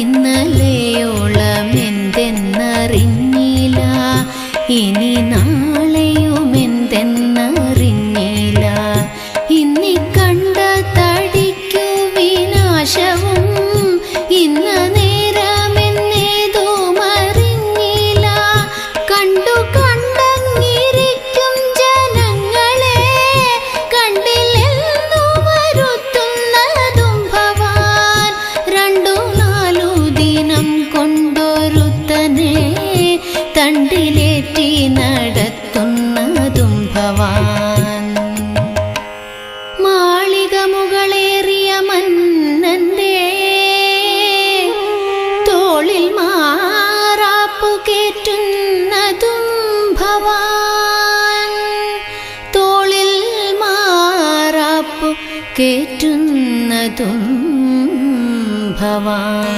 ഇന്നലെയോളം എന്തെന്നറിഞ്ഞില്ല, ഇനി നാളെയും എന്തെന്നറിഞ്ഞില്ല. ഇന്നി കണ്ട തടിക്കു വിനാശവും ഇന്ന് നേരമെന്നേതോ മറിഞ്ഞില്ല. കണ്ടു കണ്ടങ്ങിരിക്കും ജനങ്ങളെ കണ്ടില്ലെന്നു വരുത്തുന്നതും ഭവാൻ. 2-4 ദിനം കൊണ്ടൊരുത്തനെ തണ്ടിലേറ്റി നടത്തുന്നതും ഭവാൻ. മാളിക മുകളേറിയ മന്നന്റെ തോളിൽ മാറാപ്പു കേറ്റുന്നതും ഭവാൻ. തോളിൽ മാറാപ്പു കേറ്റുന്നതും ഭവാൻ.